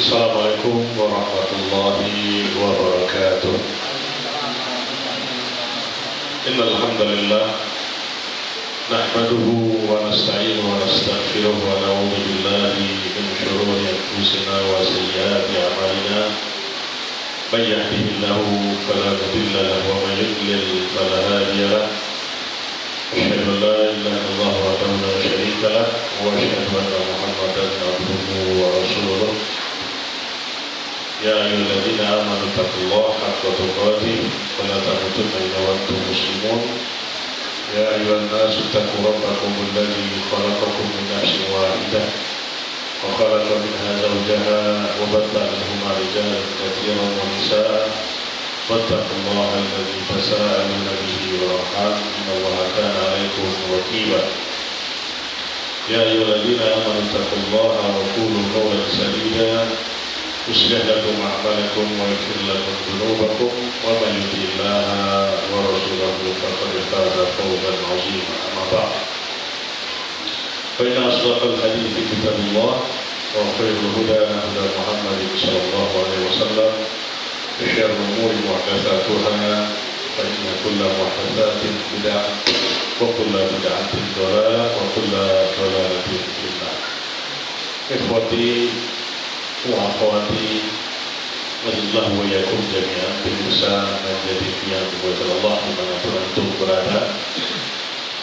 Assalamualaikum warahmatullahi wabarakatuh. Innal hamdalillah nahmaduhu wa nasta'inuhu wa nastaghfiruh wa na'udzu billahi min shururi anfusina wa sayyiati a'malina. May yahdihillahu fala mudilla lahu wa may yudlil fala hadiya lahu. Asyhadu an la ilaha illallah wahdahu la syarika lahu wa asyhadu anna Muhammadan abduhu wa rasuluh. Ya ayyuhalladzina amanu taqullaha haqqa tuqatih wa la tamutunna illa wa antum muslimun. Ya ayyuhan nasu taqu rabbakum alladzi khalaqakum min nafsin wahidah wa khalaqa minha zawjaha wa batha minhuma rijalan katsiran wa nisaa'a wattaqullaha alladzi tasaaluna bihi wal arham innallaha kana 'alaykum raqiba. Ya ayyuhalladzina amanu taqullaha wa qulu qawlan sadida يصلح لكم أعمالكم ويغفر لكم ذنوبكم ومن يطع الله ورسوله فقد فاز فوزا عظيما. أما بعد فإن أصدق الحديث كتاب الله وخير الهدى هدى محمد صلى الله عليه وسلم وشر الأمور محدثاتها فإن كل محدثات بدعة وكل بدعة ضلالة وكل ضلالة في النار. إخوتي wa akhwati wajallahu wa yakum jami'an pemirsa menjadi yang dimuliakan Allah dimanapun antum berada.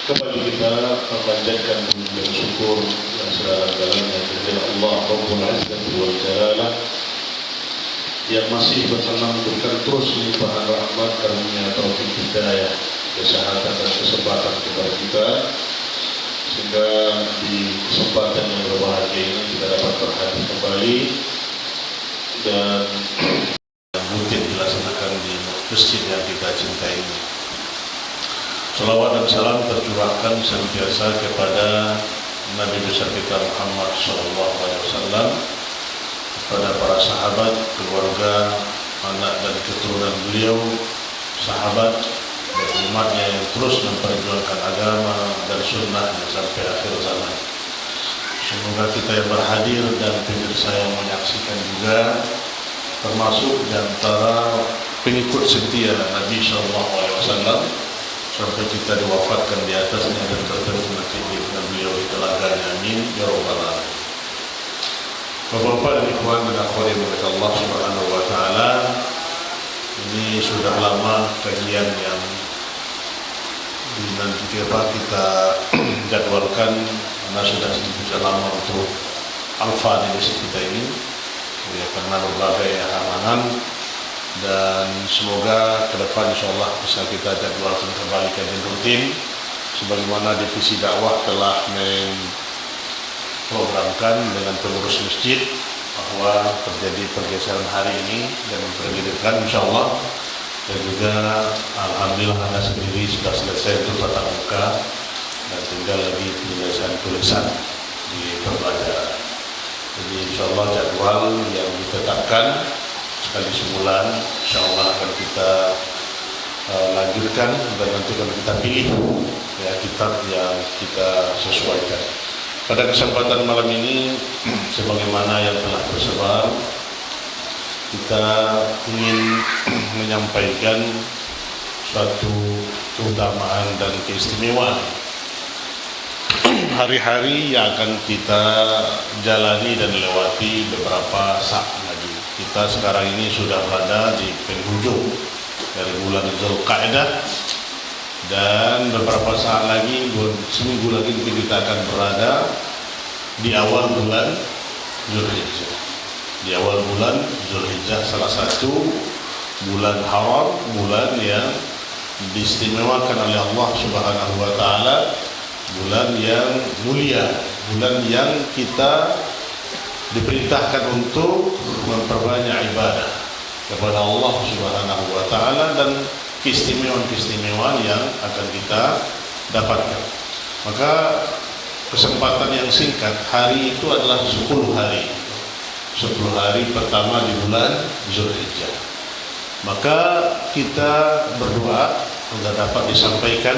Kembali kita memanjatkan puji dan syukur yang sedalam-dalamnya kepada Allah Rabbul Izzati wal Jalalah yang masih berkenan memberikan terus limpahan rahmat, karunia, taufik, hidayah, kesehatan dan kesempatan kepada kita, sehingga di kesempatan yang berbahagia ini kita dapat berhadir kembali dan rutin dilaksanakan di masjid yang kita cintai ini. Salawat dan salam tercurahkan senantiasa kepada Nabi besar kita Muhammad SAW, kepada para sahabat, keluarga, anak dan keturunan beliau, sahabat dan umatnya yang terus memperjuangkan agama dan sunnahnya sampai akhir zaman. Semoga kita yang berhadir dan pemirsa yang menyaksikan juga termasuk di antara pengikut setia Nabi SAW sampai kita diwafatkan di atasnya dan bertemu nanti dengan beliau di telaganya. Amin ya rabbal alamin. Bapak-bapak dan ikhwan dan akhwat yang dimuliakan Allah Subhanahu wa taala, ini sudah lama kajian yang nanti kita jadwalkan karena sudah sedikit lama untuk alfa di masjid kita ini ya, karena berbagai halangan, dan semoga ke depan insyaallah bisa kita jadwalkan kembali kajian rutin sebagaimana divisi dakwah telah memprogramkan dengan pengurus masjid bahwa terjadi pergeseran hari ini dan memperkirakan insyaallah. Dan juga alhamdulillah Anda sendiri sudah selesai untuk tatap muka dan tinggal lagi penyelesaian tulisan di pembelajaran. Jadi insyaallah jadwal yang ditetapkan sekali sebulan insyaallah akan kita lanjutkan dan nanti akan kita pilih ya kitab yang kita sesuaikan. Pada kesempatan malam ini sebagaimana yang telah tersebar, kita ingin menyampaikan suatu keutamaan dan keistimewaan hari-hari yang akan kita jalani dan lewati beberapa saat lagi. Kita sekarang ini sudah berada di penghujung dari bulan Zulqa'dah, dan beberapa saat lagi, seminggu lagi kita akan berada di awal bulan Zulhijjah. Di awal bulan Zulhijjah, salah satu bulan haram, bulan yang diistimewakan oleh Allah Subhanahu wa taala, bulan yang mulia, bulan yang kita diperintahkan untuk memperbanyak ibadah kepada Allah Subhanahu wa taala dan keistimewaan-keistimewaan yang akan kita dapatkan. Maka kesempatan yang singkat, hari itu adalah 10 hari. 10 hari pertama di bulan Zulhijjah. Maka kita berdoa agar dapat disampaikan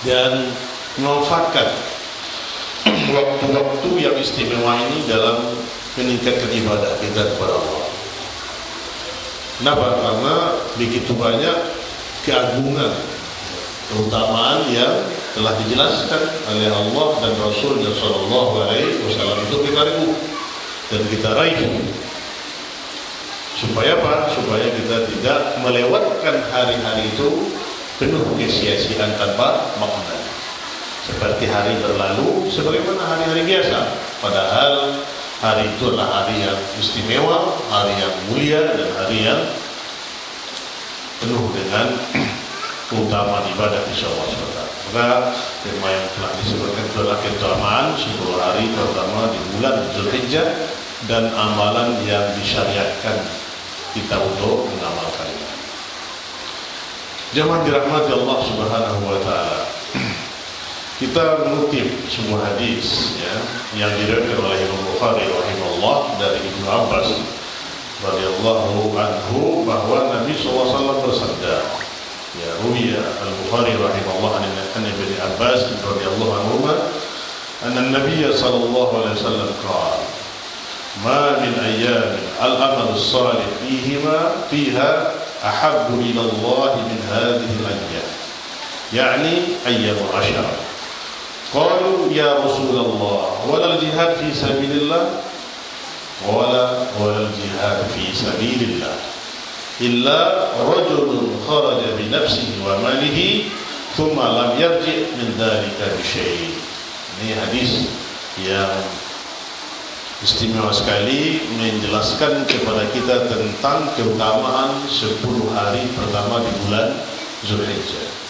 dan memanfaatkan waktu-waktu yang istimewa ini dalam meningkatkan ibadah kita kepada Allah. Kenapa? Karena begitu banyak keagungan, keutamaan yang telah dijelaskan oleh Allah dan Rasulnya Shallallahu Alaihi Wasallam untuk kita raih dan kita raih. Supaya apa? Supaya kita tidak melewatkan hari-hari itu penuh kesia-siaan tanpa makna. Seperti hari berlalu, sebagaimana hari-hari biasa. Padahal hari itu adalah hari yang istimewa, hari yang mulia, dan hari yang penuh dengan keutamaan ibadah insya Allah SWT. Maka tema yang telah disebutkan adalah keutamaan 10 hari pertama di bulan Zulhijjah dan amalan yang disyariatkan kita untuk mengamalkannya. Jemaah dirahmati Allah Subhanahu wa taala. Kita mengutip sebuah hadis yang diriwayatkan oleh Imam Bukhari rahimahullah dari Ibnu Abbas radhiyallahu anhu bahwa Nabi SAW bersabda, ya ruwiya Al-Bukhari rahimahullah an Ibnu Abbas radhiyallahu anhu anna Nabi sallallahu alaihi wasallam qala ma min ayyamin al-amal as-salih fiha ahabbu ila Allah min hadhihi al-ayyam, yani ayyamul ashar. Qalu ya Rasulullah wala al-jihad fi sabilillah wala al-jihad fi sabilillah illa rajulun kharaja bi nafsihi wa malihi thumma lam yarji' min dhalika bi syai'. Ini hadis yang istimewa sekali menjelaskan kepada kita tentang keutamaan 10 hari pertama di bulan Zulhijjah.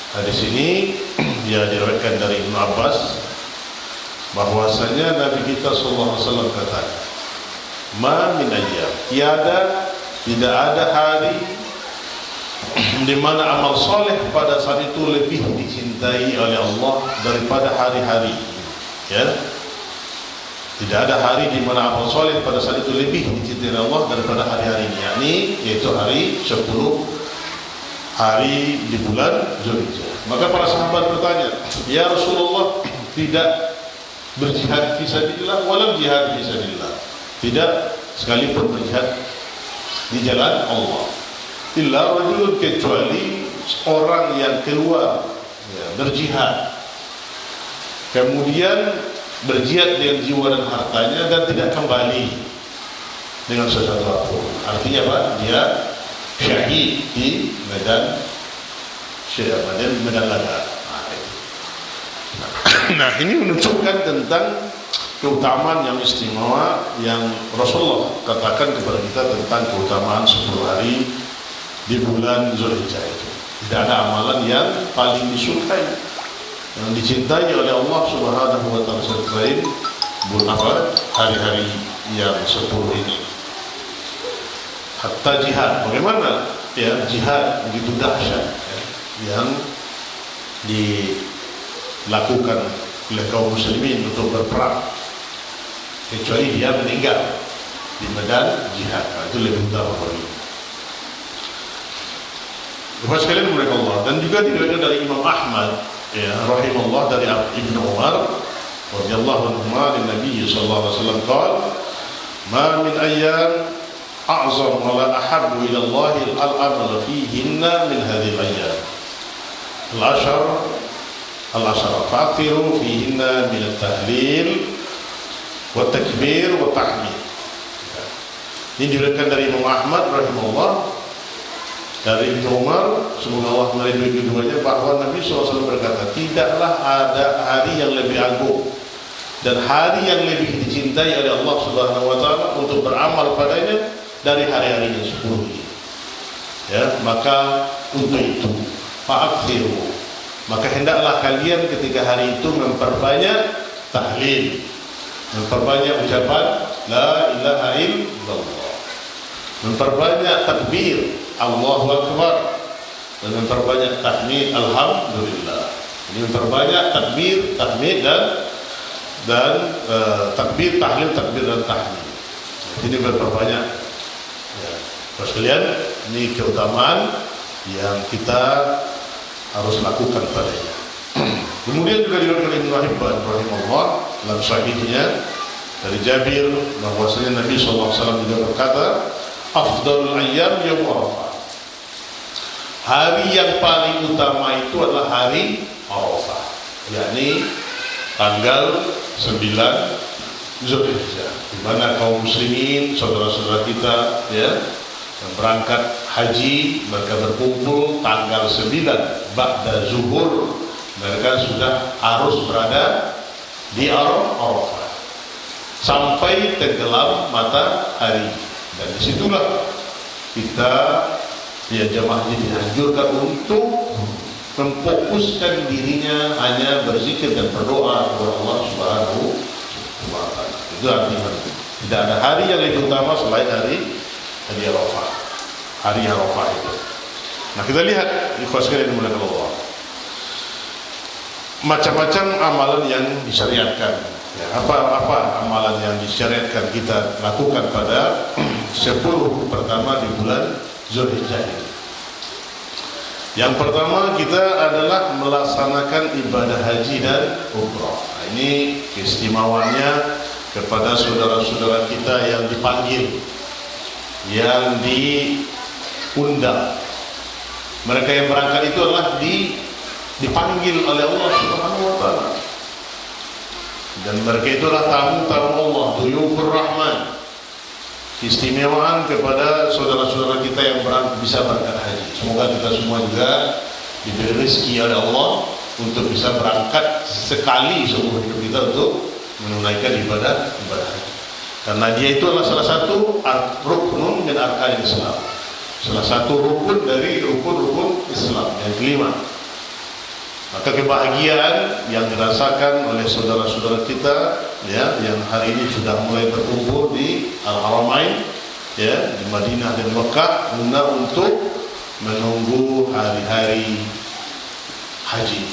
Hadis ini dia diriwayatkan dari Ibnu Abbas bahwasanya Nabi kita sallallahu alaihi wasallam kata, "Ma min ayyam, tidak ada hari di mana amal soleh pada saat itu lebih dicintai oleh Allah daripada hari-hari." Ya. Tidak ada hari di mana amal soleh pada saat itu lebih dicintai oleh Allah daripada hari-hari ini, yakni yaitu hari 10 hari di bulan Zulhijjah. Maka para sahabat bertanya, ya Rasulullah, tidak berjihad fisabilillah walau jihad fisabilillah, tidak sekalipun berjihad di jalan Allah, illa rajulun, kecuali orang yang keluar berjihad kemudian berjihad dengan jiwa dan hartanya dan tidak kembali dengan sesuatu apapun. Artinya apa? Dia syahid di medan laga. Nah, ini menunjukkan tentang keutamaan yang istimewa yang Rasulullah katakan kepada kita tentang keutamaan 10 hari di bulan Zulhijjah itu. Tidak ada amalan yang paling disukai, yang dicintai oleh Allah Subhanahu wa taala selain hari-hari yang 10 ini. Hatta jihad, bagaimana ya jihad begitu dahsyat yang dilakukan oleh kaum muslimin untuk berperang, kecuali dia meninggal di medan jihad, itu lebih utama lagi. Bapak sekalian mulia Allah, dan juga diriwayatkan dari Imam Ahmad rahimahullah dari Ibnu Umar radhiyallahu anhu dari Nabi sallallahu alaihi wasallam qala ma min ayyam a'zam wa la ahabbu ila Allah al-amal fihinna min hadhihi al-ayyam al-ashar fa'tiru fihinna min at-tahlil wa takbir wa tahmid. Ini diriwayatkan dari Imam Ahmad rahimahullah dari Ibnu Umar, semoga Allah meridhoi keduanya, bahwa Nabi SAW berkata, tidaklah ada hari yang lebih agung dan hari yang lebih dicintai oleh Allah Subhanahu wa taala untuk beramal padanya dari hari-hari yang 10 ini. Ya, maka untuk itu fa'akthiru, maka hendaklah kalian ketika hari itu memperbanyak tahlil, memperbanyak ucapan la ilaha illallah, memperbanyak takbir Allahu Akbar, dan memperbanyak tahmid alhamdulillah. Ini memperbanyak takbir, tahmid dan takbir, tahlil, takbir dan tahmid. Ini memperbanyak. Ya, sekalian, ini keutamaan yang kita harus lakukan padanya. Kemudian juga diriwayatkan Ibnu Hibban rahimahullah dalam sahihnya dari Jabir bahwasanya Nabi SAW juga berkata, afdalul ayyam yaum Arafah. Hari yang paling utama itu adalah hari Arafah, yakni tanggal 9 Zulhijjah, di mana kaum muslimin, saudara-saudara kita ya, yang berangkat haji, mereka berkumpul tanggal 9 ba'da zuhur, mereka sudah harus berada di Arafah sampai tenggelam matahari. Dan disitulah kita ya jamaah haji dianjurkan untuk memfokuskan dirinya hanya berzikir dan berdoa kepada Allah Subhanahu wa Ta'ala. Itu artinya tidak ada hari yang lebih utama selain hari Arafah, hari Arafah itu. Nah, kita lihat ikhwas sekalian dimuliakan Allah, macam-macam amalan yang disyariatkan. Ya, apa amalan yang disyariatkan kita lakukan pada 10 pertama di bulan Zulhijjah ini. Yang pertama kita adalah melaksanakan ibadah haji dan umrah. Nah, ini keistimewaannya kepada saudara-saudara kita yang dipanggil, yang diundang. Mereka yang berangkat itu adalah dipanggil oleh Allah Subhanahu wa Ta'ala, dan mereka itulah tamu-tamu Allah, Duyufur Rahman. Keistimewaan kepada saudara-saudara kita yang bisa berangkat haji. Semoga kita semua juga diberi rezeki oleh Allah untuk bisa berangkat sekali seumur hidup kita untuk menunaikan ibadah haji. Karena dia itu adalah salah satu rukun min arkanil Islam, salah satu rukun dari rukun-rukun Islam yang kelima. Maka kebahagiaan yang dirasakan oleh saudara-saudara kita ya, yang hari ini sudah mulai berkumpul di Al-Haramain ya, di Madinah dan Mekah untuk menunggu hari-hari haji.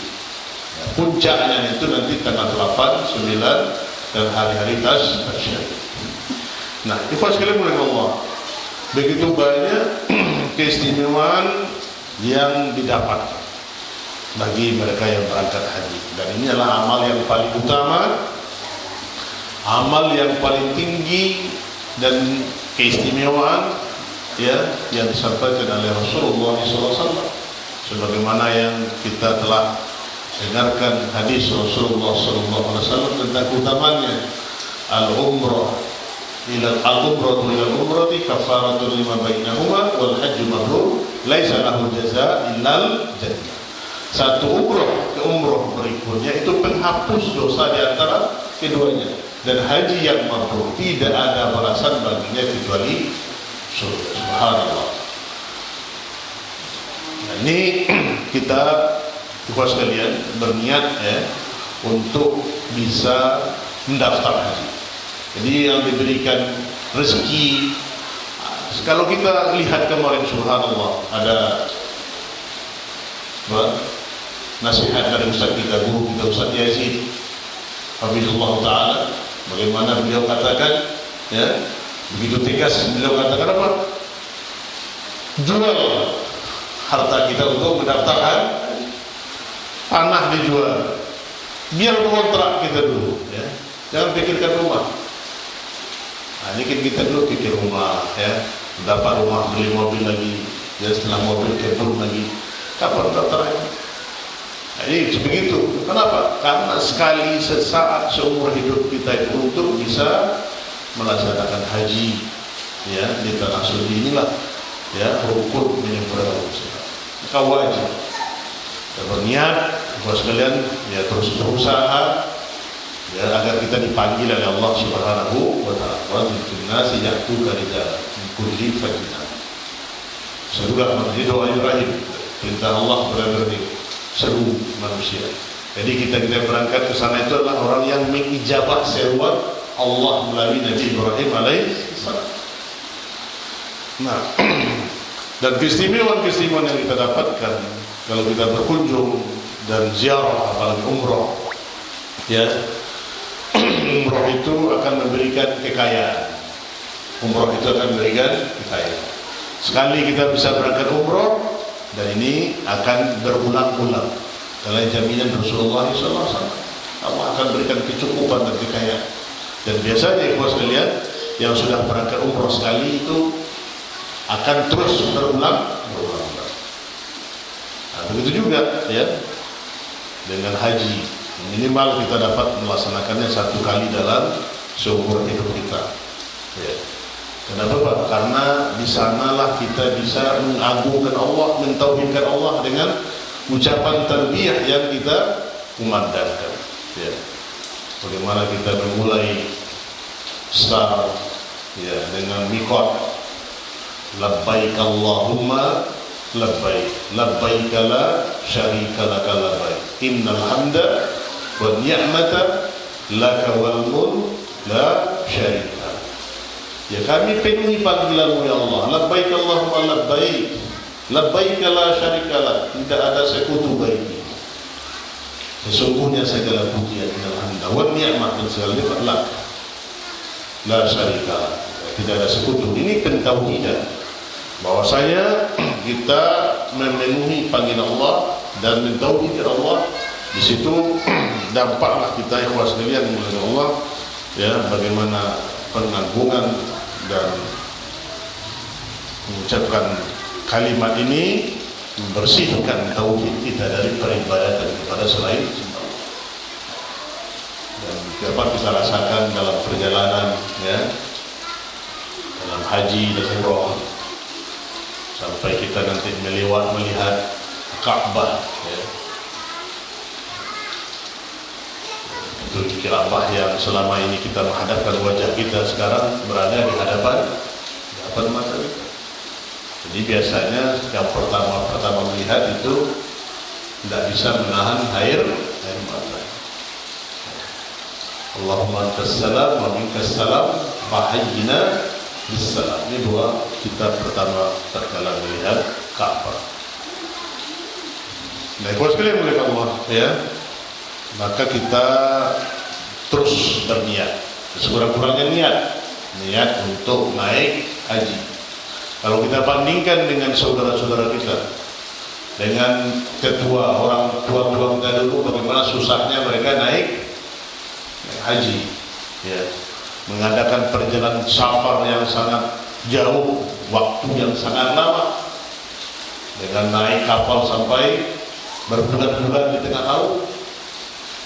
Ya, puncaknya itu nanti tanggal 8, 9 dan hari-hari tasyrik. Nah, ikhwas sekalian oleh Allah, begitu banyak keistimewaan yang didapat bagi mereka yang berangkat haji, dan ini adalah amal yang paling utama, amal yang paling tinggi dan keistimewaan ya, yang disampaikan oleh Rasulullah SAW, sebagaimana yang kita telah dengarkan hadis Rasulullah SAW tentang utamanya al-umrah ila al-umrati kafaratun lima bainahuma wal hajju mabrur laisa lahu jazaa illal jannah. Satu umrah ke umrah berikutnya itu penghapus dosa di antara keduanya, dan haji yang mabrur tidak ada balasan baginya kecuali surga. Subhanallah. Nah, ini kita ikhwas sekalian berniat ya untuk bisa mendaftar haji. Jadi yang diberikan rezeki, kalau kita lihat kemarin subhanallah ada nasihat dari Ustaz kita, guru kita Ustaz Yazid Hafizullah Ta'ala, bagaimana beliau katakan ya, begitu tegas beliau katakan apa? Jual harta kita untuk mendaftarkan tanah, dijual, biar kontrak kita dulu ya, jangan pikirkan rumah. Nah, ini kan kita dulu pikir rumah ya, dapat rumah, beli mobil lagi ya, setelah mobil kebun lagi, kapan daftarnya? Nah, ini begitu. Kenapa? Karena sekali sesaat seumur hidup kita itu untuk bisa melaksanakan haji ya di tanah suci inilah ya, rukun menyempurnakan Islam. Maka wajib kita berniat buat sekalian ya, terus berusaha ya, agar kita dipanggil oleh Allah Subhanahu wa Ta'ala. Wa nasi ya'tuka ridha min kulli fajr. Semoga menjadi doa Ibrahim, perintah Allah benar-benar seru manusia. Jadi kita berangkat ke sana itu adalah orang yang mengijabah seruan Allah melalui Nabi Ibrahim alaihissalam. Nah, dan keistimewaan-keistimewaan yang kita dapatkan kalau kita berkunjung dan ziarah, apalagi umrah ya, umrah itu akan memberikan kekayaan. Umrah itu akan memberikan kekayaan. Sekali kita bisa berangkat umrah, dan ini akan berulang-ulang. Dalam jaminan Rasulullah SAW, Allah akan berikan kecukupan dan kekayaan. Dan biasanya ikhwas sekalian yang sudah berangkat umroh sekali itu akan terus berulang. Nah, begitu juga ya dengan haji, minimal kita dapat melaksanakannya 1 kali dalam seumur hidup kita. Ya. Kenapa Pak? Karena di sanalah kita bisa mengagungkan Allah, mentauhidkan Allah dengan ucapan talbiyah yang kita kumandangkan. Ya. Bagaimana kita memulai start ya dengan miqat, labbaik Allahumma labbaik, labbaik la syarika laka labbaik, innal hamda wan ni'mata laka wal mulk la syarika. Ya, kami penuhi panggilanmu ya Allah, labbaik Allahumma labbaik, labbaik la syarika lak, tidak ada sekutu bagi. Sesungguhnya segala pujian alhamdulillah wa ni'mah dan segala nikmat la syarika, tidak ada sekutu. Ini pentauhidan bahwasanya kita memenuhi panggilan Allah dan mentauhid Allah. Di situ dampaklah kita ikhwas sekalian oleh Allah ya, bagaimana pengagungan dan mengucapkan kalimat ini membersihkan tauhid kita dari peribadatan kepada selain Allah. Dan dapat kita rasakan dalam perjalanan ya, dalam haji dan umrah, sampai kita nanti melihat Ka'bah ya. Itu Ka'bah yang selama ini kita menghadapkan wajah kita sekarang berada di hadapan mata kita. Jadi biasanya yang pertama melihat itu tidak bisa menahan air mata. Allahumma antas salam wa minkas salam fahayyina bissalam. Ini dua kita pertama terkala melihat Ka'bah. Nah, ikhwan sekalian oleh Allah ya, maka kita terus berniat, sekurang-kurangnya niat untuk naik haji. Kalau kita bandingkan dengan saudara-saudara kita, dengan ketua orang tua kita dulu, bagaimana susahnya mereka naik haji ya, mengadakan perjalanan safar yang sangat jauh, waktu yang sangat lama, dengan naik kapal sampai berbulan-bulan di tengah laut,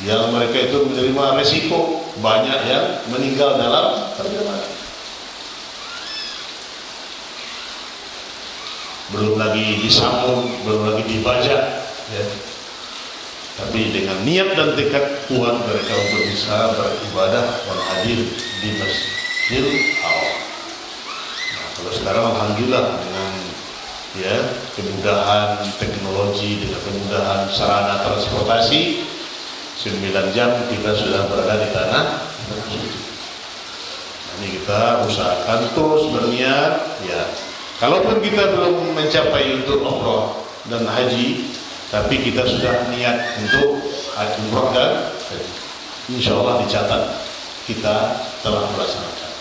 yang mereka itu menerima resiko, banyak yang meninggal dalam perjalanan. Belum lagi disambung, belum lagi dibajak ya. Tapi dengan niat dan tekad kuat mereka untuk bisa beribadah dan hadir di Masjidil Haram. Nah, kalau sekarang alhamdulillah dengan ya kemudahan teknologi, dengan kemudahan sarana transportasi, 9 jam kita sudah berada di tanah suci. Ini kita usahakan terus berniat ya. Kalaupun kita belum mencapai untuk umrah dan haji, tapi kita sudah niat untuk umrah dan haji, insya Allah dicatat kita telah melaksanakan.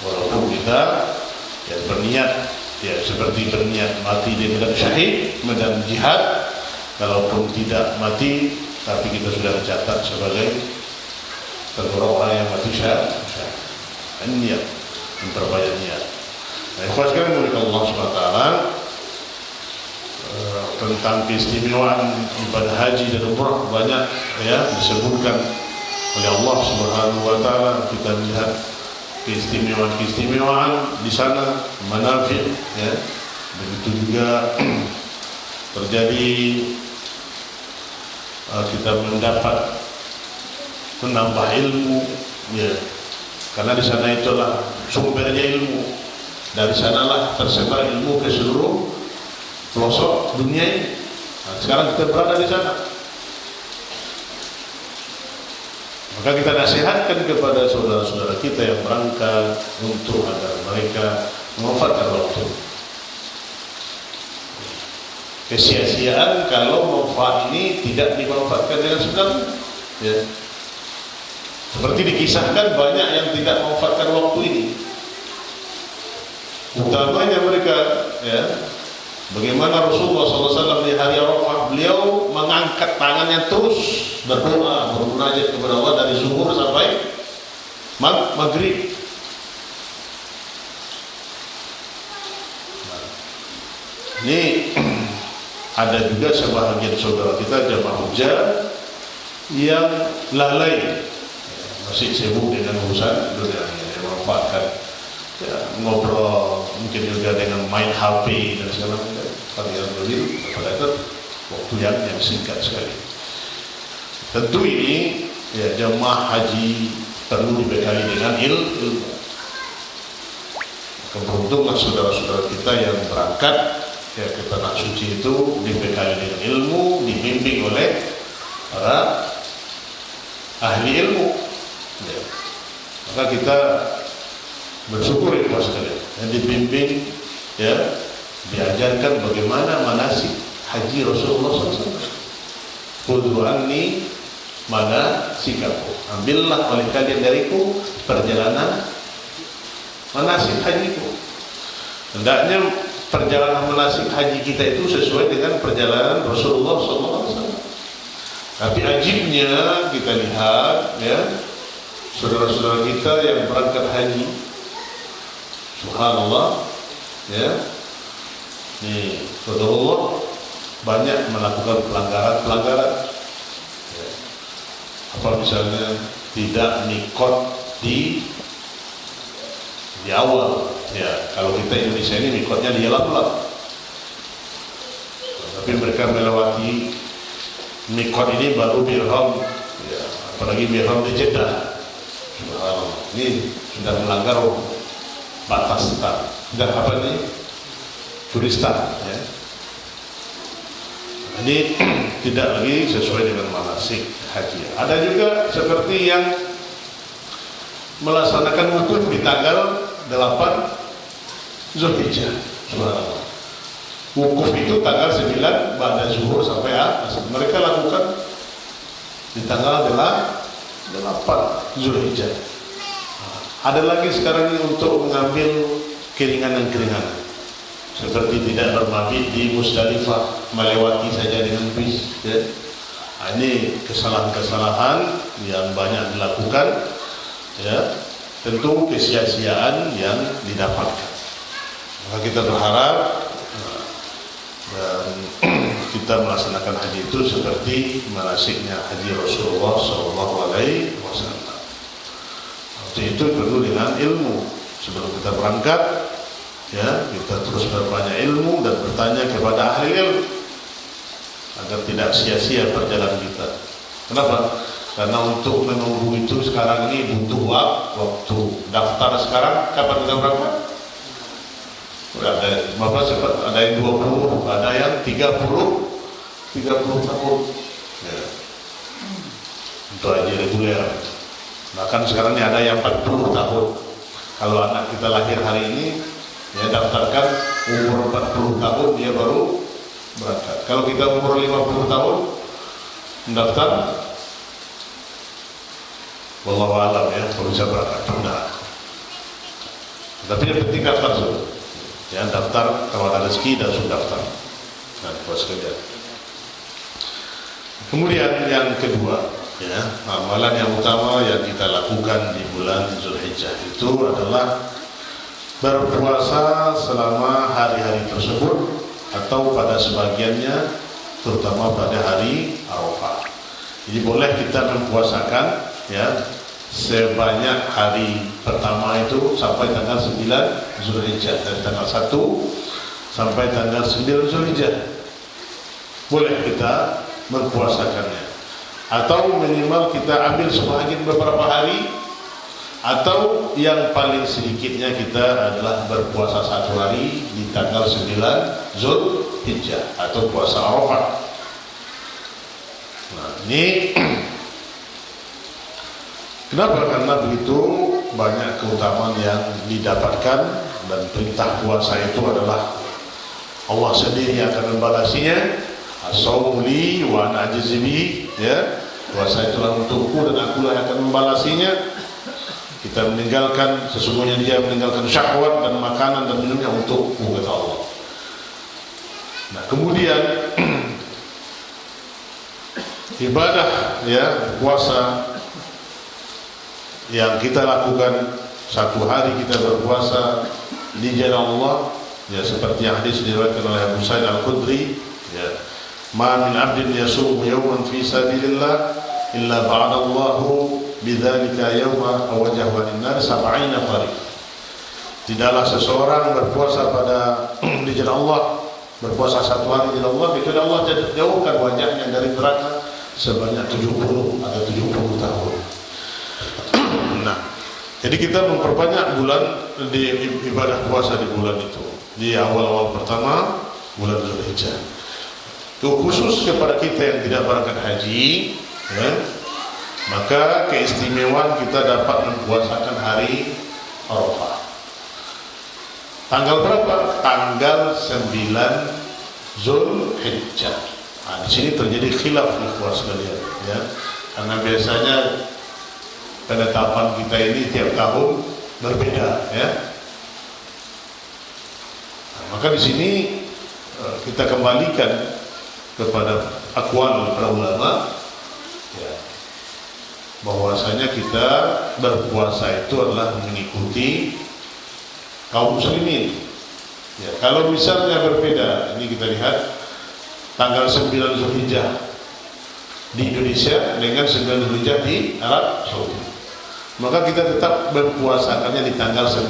Walaupun kita ya berniat ya seperti berniat mati di medan syahid, medan jihad, kalaupun tidak mati, tapi kita sudah mencatat sebagai tergolong orang yang mati syahid. Niat, memperbanyak niat. Nah, ikhwan sekalian oleh Allah SWT tentang keistimewaan ibadah haji dan umrah banyak ya disebutkan oleh Allah Subhanahu wa taala. Kita melihat keistimewaan di sana, manafi ya. Begitu juga terjadi kita mendapat menambah ilmu ya. Karena di sana itulah sumbernya ilmu. Dari sanalah tersebar ilmu ke seluruh pelosok dunia ini. Nah, sekarang kita berada di sana. Maka kita nasihatkan kepada saudara-saudara kita yang berangkat untuk agar mereka memanfaatkan waktu. Kesia-siaan kalau manfaat ini tidak dimanfaatkan dengan sebenarnya. Ya. Seperti dikisahkan banyak yang tidak memanfaatkan waktu ini. Utamanya mereka ya, bagaimana Rasulullah SAW di hari Arafah, beliau mengangkat tangannya terus berdoa, bermunajat kepada Allah dari zuhur sampai maghrib. Ini ada juga sebahagian saudara kita jamaah hujjah yang lalai, masih sibuk dengan urusan dunia, memanfaatkan ngobrol, mungkin juga dengan main HP dan segala macam. Kalian beliau pada itu waktu yang singkat sekali. Tentu ini jemaah haji perlu dibekali dengan ilmu. Keberuntungan saudara-saudara kita yang berangkat ke tanah suci itu dibekali dengan ilmu, dibimbing oleh para ahli ilmu. Maka kita bersyukur ya sekalian, yang dibimbing, diajarkan bagaimana manasik haji Rasulullah SAW. Khudhu anni manasikakum, ambillah oleh kalian dariku perjalanan manasik hajiku. Hendaknya perjalanan manasik haji kita itu sesuai dengan perjalanan Rasulullah SAW. Tapi ajibnya kita lihat saudara-saudara kita yang berangkat haji, subhanallah, saudara banyak melakukan pelanggaran. Apa misalnya tidak mikot di awal. Kalau kita Indonesia ini mikotnya di Yalamlam, tapi mereka melewati mikot ini baru Birham, apalagi Birham di Jeddah. Ini sudah melanggar batas sudah apa ini? Turistan. Ini tidak lagi sesuai dengan manasik haji. Ada juga seperti yang melaksanakan wukuf di tanggal 8 Zulhijjah. Subhanallah. Wukuf itu tanggal 9 pada zuhur sampai asar. Mereka lakukan di tanggal 8 Zulhijjah. Ada lagi sekarang ini untuk mengambil keringanan-keringanan, seperti tidak bermabit di Musdalifah, melewati saja dengan bis. Ini kesalahan-kesalahan yang banyak dilakukan. Tentu kesia-siaan yang didapatkan. Maka kita berharap dan kita melaksanakan haji itu seperti manasiknya haji Rasulullah SAW. Waktu itu perlu dengan ilmu. Sebelum kita berangkat, kita terus berbanyak ilmu dan bertanya kepada ahli ilmu agar tidak sia-sia perjalanan kita. Kenapa? Karena untuk menunggu itu sekarang ini butuh waktu. Daftar sekarang, kapan kita berangkat? Ada yang 20, ada yang 30 tahun. Untuk haji reguler. Bahkan sekarang ini ada yang 40 tahun. Kalau anak kita lahir hari ini, daftarkan umur 40 tahun dia baru berangkat. Kalau kita umur 50 tahun mendaftar, wallahu alam kalau bisa berangkat tunda. Tapi yang penting daftar sudah. Daftar kalau ada rezeki dan sudah daftar. Buat sekalian. Kemudian yang kedua, amalan yang utama yang kita lakukan di bulan Zulhijjah itu adalah berpuasa selama hari-hari tersebut atau pada sebagiannya, terutama pada hari Arafah. Jadi boleh kita mempuasakan sebanyak hari pertama itu sampai tanggal 9 Zulhijjah, dari tanggal 1 sampai tanggal 9 Zulhijjah. Boleh kita mempuasakannya, atau minimal kita ambil sebagian beberapa hari, atau yang paling sedikitnya kita adalah berpuasa 1 hari di tanggal 9 Zulhijjah atau puasa Arafah. Nah, ini kenapa? Karena begitu banyak keutamaan yang didapatkan, dan perintah puasa itu adalah Allah sendiri yang akan membalasinya. As-shaumu li wa ana ajzi bihi, puasa itulah untukku dan akulah yang akan membalasinya. Kita meninggalkan, sesungguhnya dia meninggalkan syahwat dan makanan dan minumnya untukku, kata Allah. Nah, kemudian ibadah puasa yang kita lakukan satu hari kita berpuasa di jalan Allah, ya seperti yang hadis diriwayatkan oleh Abu Sa'id Al-Khudri, ya, ma min 'abdin yasumu yawman fi sabilillah illa ba'adallahu bidzalika yawma awjahu an-nar 70 hari. Tidaklah seseorang berpuasa pada di jalan Allah, berpuasa satu hari di jalan Allah, kecuali Allah jauhkan wajahnya dari neraka sebanyak 70 atau 70 tahun. Nah, jadi kita memperbanyak bulan di ibadah puasa di bulan itu. Di awal-awal pertama bulan Zulhijjah. Itu khusus kepada kita yang tidak berangkat haji, ya, maka keistimewaan kita dapat mempuasakan hari Arafah. Tanggal berapa? Tanggal 9 Zulhijjah. Nah, di sini terjadi khilaf ikhwah sekalian, ya. Karena biasanya penetapan kita ini tiap tahun berbeda, ya. Nah, maka di sini kita kembalikan kepada aqwal para ulama, ya, bahwasanya kita berpuasa itu adalah mengikuti kaum muslimin. Ya, kalau misalnya berbeda, ini kita lihat tanggal 9 Zulhijjah di Indonesia dengan 9 Zulhijjah di Arab Saudi, maka kita tetap berpuasakannya di tanggal 9.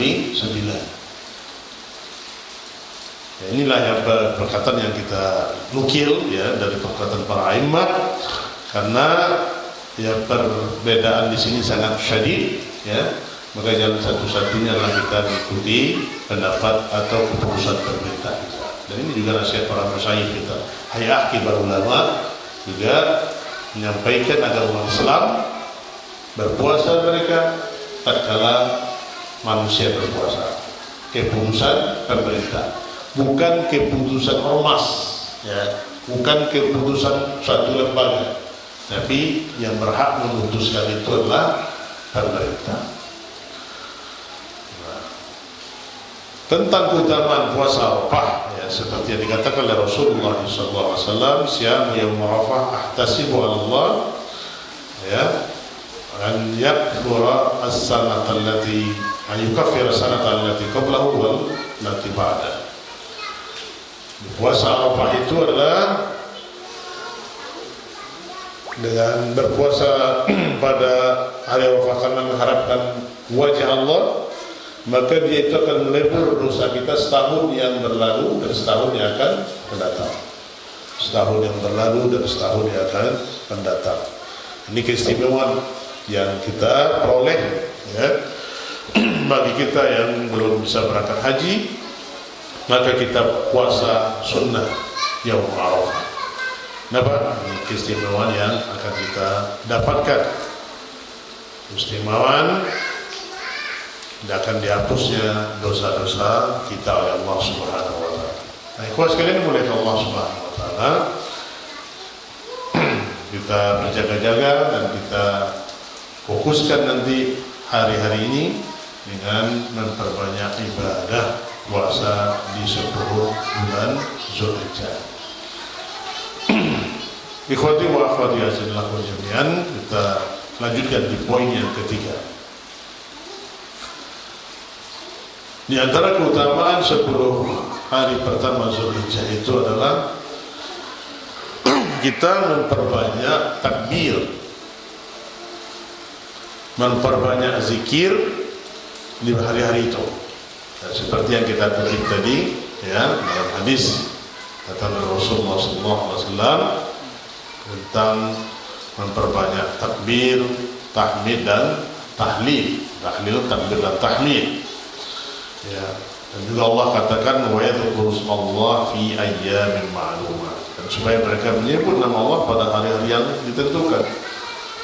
Ya, inilah yang perkataan yang kita nukil, ya, dari perkataan para a'immah, karena ya perbedaan di sini sangat syadid, ya. Maka jalan satu-satunya adalah kita mengikuti pendapat atau keputusan pemerintah kita. Dan ini juga nasihat para masyayikh kita. Hay'ah kibar ulama juga menyampaikan agar umat Islam berpuasa mereka tatkala manusia berpuasa. Keputusan pemerintah, bukan keputusan ormas, ya, bukan keputusan suatu lembaga, tapi yang berhak memutuskan itu adalah pemerintah. Tentang keutamaan puasa Arafah, ya, seperti yang dikatakan oleh Rasulullah SAW, "Siyam yaum Arafah ahtasibu 'ala Allah, ya, an yakfura as-sanata allati an yukaffira as-sanata allati qablahu wal lati ba'da." Puasa Arafah itu adalah dengan berpuasa pada hari Arafah karena mengharapkan wajah Allah, maka dia itu akan melebur dosa kita setahun yang berlalu dan setahun yang akan mendatang. Setahun yang berlalu dan setahun yang akan mendatang. Ini keistimewaan yang kita peroleh, ya. Bagi kita yang belum bisa berangkat haji, maka kita puasa sunnah yaum Arafah. Kenapa? Ini keistimewaan yang akan kita dapatkan. Keistimewaan tidak akan dihapusnya dosa-dosa kita oleh Allah Subhanahu wa taala. Nah, ikhwah sekalian mulai Allah Subhanahu wa taala, kita berjaga-jaga dan kita fokuskan nanti hari-hari ini dengan memperbanyak ibadah puasa di 10 bulan Zulhijjah. Ikhwati wa akhwati azza wa jami'an, kita lanjutkan di poin yang ketiga. Di antara keutamaan 10 hari pertama Zulhijjah itu adalah kita memperbanyak takbir, memperbanyak zikir di hari-hari itu. Dan seperti yang kita kutip tadi, ya, dalam hadis kata Rasulullah SAW tentang memperbanyak takbir, tahmid dan tahlil. Tahlil, takbir dan tahmid. Ya, dan juga Allah katakan wa yadhkurullah fi ayyamin ma'lumat, dan supaya mereka menyebut nama Allah pada hari-hari yang ditentukan.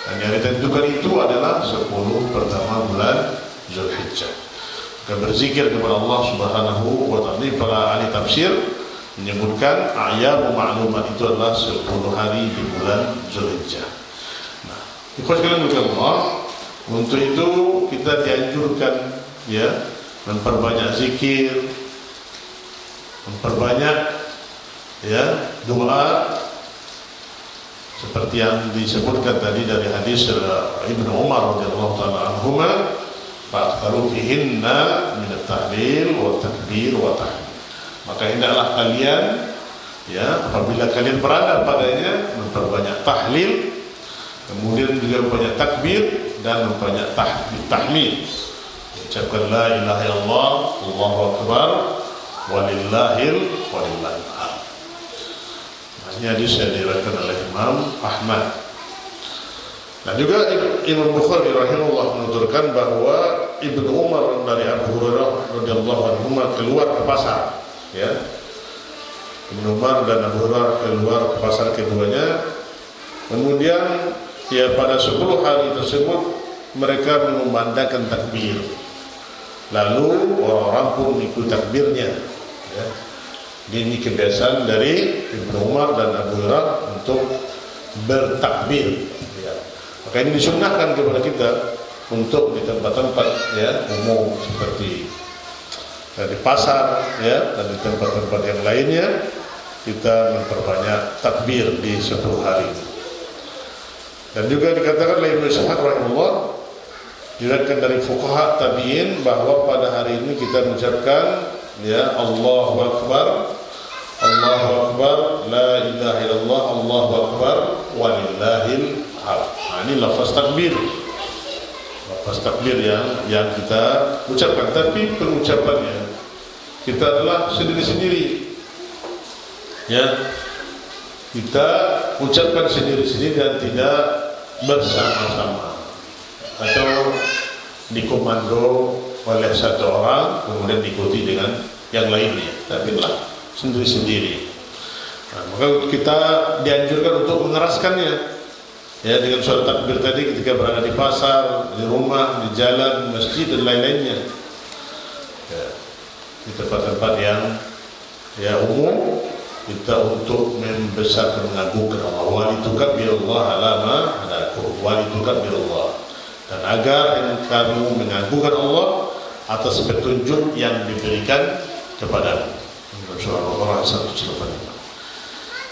Dan yang ditentukan itu adalah 10 pertama bulan Zulhijjah. Maka berzikir kepada Allah Subhanahu wa taala. Para ahli tafsir menyebutkan ayyamun ma'lumat itu adalah 10 hari di bulan Zulhijjah. Nah, ikhwan sekalian Allah, untuk itu kita dianjurkan, ya, memperbanyak zikir, memperbanyak, ya, doa seperti yang disebutkan tadi dari hadis Ibnu Umar radhiyallahu taala anhuma, fa'taru fihinna min at-tahlil wa takbir wa tahmid. Maka hendaklah kalian, ya, apabila kalian berada padanya, memperbanyak tahlil, kemudian juga memperbanyak takbir dan memperbanyak tahmid. Ucapkan la ilaha illallah, Allahu akbar, walillahil hamd. Ini hadis yang diriwayatkan oleh Imam Ahmad. Dan juga Imam Bukhari rahimahullah menuturkan bahwa Ibnu Umar dari Abu Hurairah radhiyallahu anhu keluar ke pasar, ya. Ibnu Umar dan Abu Hurairah keluar ke pasar keduanya. Kemudian ya pada 10 hari tersebut mereka mengumandangkan takbir. Lalu orang-orang pun ikut takbirnya, ya. Ini kebiasaan dari Ibnu Umar dan Abu Hurairah untuk bertakbir, ya. Maka ini disunnahkan kepada kita untuk di tempat-tempat, ya, umum seperti di pasar, ya, dan di tempat-tempat yang lainnya kita memperbanyak takbir di 10 hari. Dan juga dikatakan oleh Ibnu Ishaq rahimahullah, diriwayatkan dari fuqaha tabi'in bahwa pada hari ini kita mengucapkan, ya, Allahu akbar, Allahu akbar, la ilaha illallah, Allahu akbar, walillahil hamd. Ini lafaz takbir. Lafaz takbir yang kita ucapkan, tapi pengucapannya kita adalah sendiri-sendiri. Ya. Kita ucapkan sendiri-sendiri dan tidak bersama-sama atau dikomando oleh satu orang kemudian diikuti dengan yang lainnya, tapi lah sendiri-sendiri. Nah, maka kita dianjurkan untuk mengeraskannya, ya, dengan suara takbir tadi ketika berada di pasar, di rumah, di jalan, di masjid dan lain-lainnya, ya, di tempat-tempat yang, ya, umum, kita untuk membesarkan, mengagungkan Allah. Walitukabbirullah ala ma hadakum, walitukabbirullah, dan agar kamu mengagungkan Allah atas petunjuk yang diberikan kepada surah Al-Baqarah 185.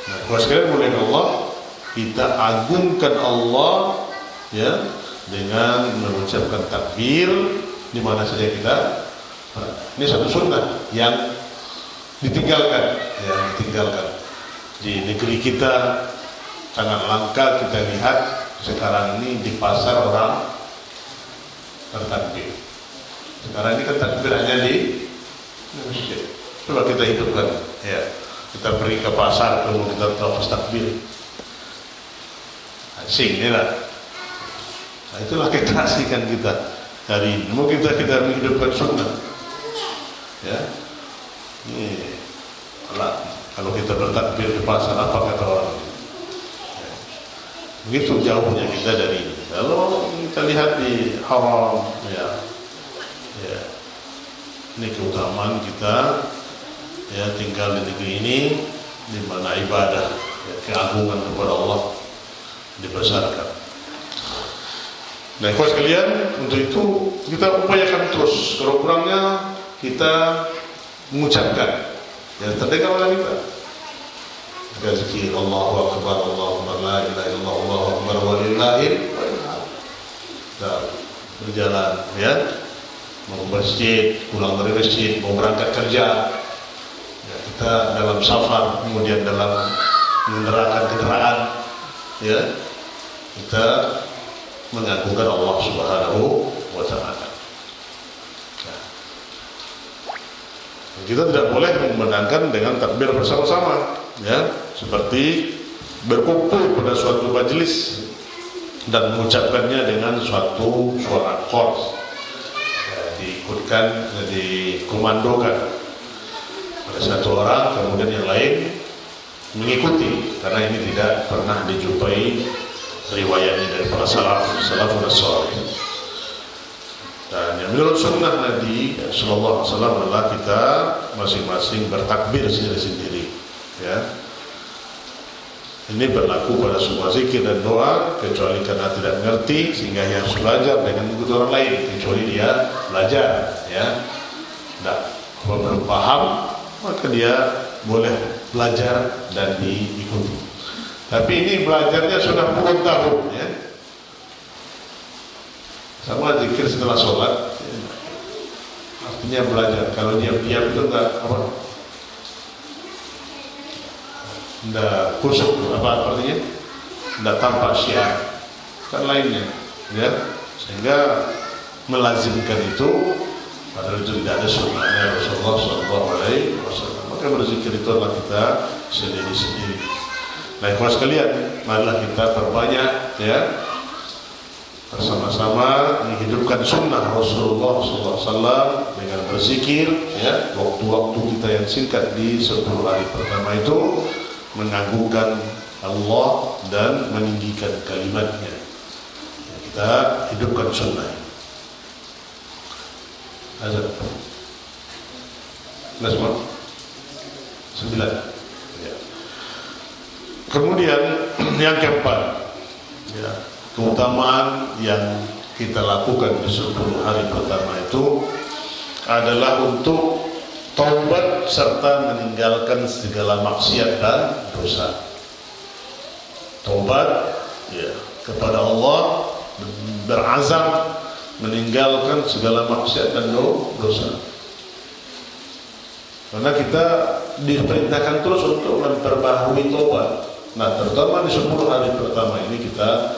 Nah, kalau sekalian mulai Allah, kita agungkan Allah, ya, dengan mengucapkan takbir di mana saja kita. Ini satu sunnah yang ditinggalkan, ya, ditinggalkan di negeri kita. Sangat langka kita lihat sekarang ini di pasar orang bertakbir. Sekarang ini kan takbir hanya di masjid. Coba kita hidupkan, ya, kita pergi ke pasar kemudian kita lafaz takbir, asing, ya lah. Nah, itulah keterasikan kita hari ini. Mungkin kita menghidupkan sunnah, ya. Ini kalau kita bertakbir di pasar, apa kata orang? Ya. Begitu jauhnya kita dari ini. Kalau kita lihat di haram, ya, ya, ini keutamaan kita, ya, tinggal di negeri ini di mana ibadah, ya, keagungan kepada Allah dibesarkan. Nah, kawan sekalian, untuk itu kita upayakan terus. Kalau kurangnya kita mengucapkan, ya, terdengar oleh kita. Kita zikir Allahu akbar, Allahu akbar, la ilaha illallah, Allahu akbar, walillahil hamd. Kita berjalan, ya, mau ke masjid, pulang dari masjid, mau berangkat kerja, ya, kita dalam safar, kemudian dalam mengendaraan kendaraan, ya, kita mengagungkan Allah Subhanahu wa Ta'ala. Nah, kita tidak boleh memandangkan dengan takbir bersama-sama, ya, seperti berkumpul pada suatu majelis dan mengucapkannya dengan suatu suara khas, ya, diikutkan, dikomandokan oleh satu orang, kemudian yang lain mengikuti, karena ini tidak pernah dijumpai riwayatnya dari para salafun as-salih. Dan yang menurut sunnah Nabi sallallahu alaihi wasallam adalah kita masing-masing bertakbir sendiri-sendiri, ya. Ini berlaku pada semua zikir dan doa, kecuali karena tidak mengerti sehingga dia harus belajar dengan mengikuti orang lain, kecuali dia belajar, ya. Nah, kalau belum paham, maka dia boleh belajar dan diikuti. Tapi ini belajarnya sudah puluhan tahun ya. Sama zikir setelah sholat ya. Artinya belajar. Kalau diam-diam itu enggak kusuk, apa artinya? Enggak tampak syiar. Kan lainnya ya. Sehingga melazimkan itu padahal itu tidak ada sunnahnya Rasulullah SAW. Maka berzikir itu adalah kita sendiri-sendiri. Nah, ikhwan sekalian, marilah kita perbanyak ya, bersama-sama menghidupkan sunnah Rasulullah SAW dengan berzikir ya, waktu-waktu kita yang singkat di 10 hari pertama itu mengagungkan Allah dan meninggikan kalimatnya. Ya, kita hidupkan sunnah. Azan. 9. Ya. Kemudian yang keempat, ya, keutamaan yang kita lakukan di 10 hari pertama itu adalah untuk taubat serta meninggalkan segala maksiat dan dosa. Taubat ya, kepada Allah, berazam meninggalkan segala maksiat dan dosa. Karena kita diperintahkan terus untuk memperbaharui taubat. Nah, terutama di 10 hari pertama ini kita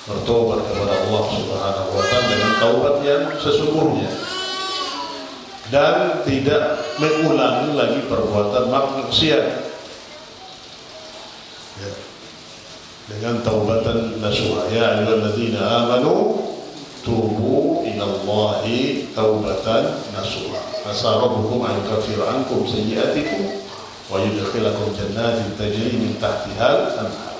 bertobat kepada Allah Subhanahu wa taala dengan taubat yang sesungguhnya dan tidak mengulangi lagi perbuatan maksiat. Ya. Dengan taubatan nasuha, ya ayyuhalladzina amanu tubu ilallahi taubatan nasuha. Asa rabbukum an yukaffira ankum sayyi'atikum wa yudkhilakum jannatin tajri min tahtiha al-anhar.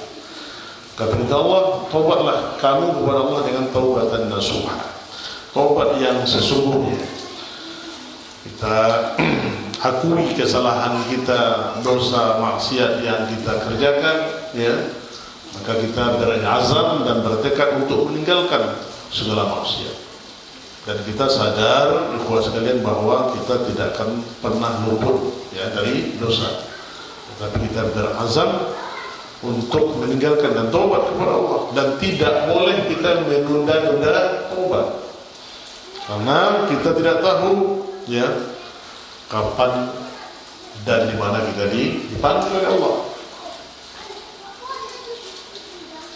Kata Allah, taubatlah kamu kepada Allah dengan taubatan nasuha. Taubat yang sesungguhnya. Kita akui kesalahan kita, dosa maksiat yang kita kerjakan ya. Maka kita berazam dan bertekad untuk meninggalkan segala maksiat. Dan kita sadar, ikhwan sekalian, bahwa kita tidak akan pernah luput ya dari dosa. Tetapi kita berazam untuk meninggalkan dan taubat kepada Allah, dan tidak boleh kita menunda-nunda taubat. Karena kita tidak tahu ya kapan dan di mana kita dipanggil oleh Allah.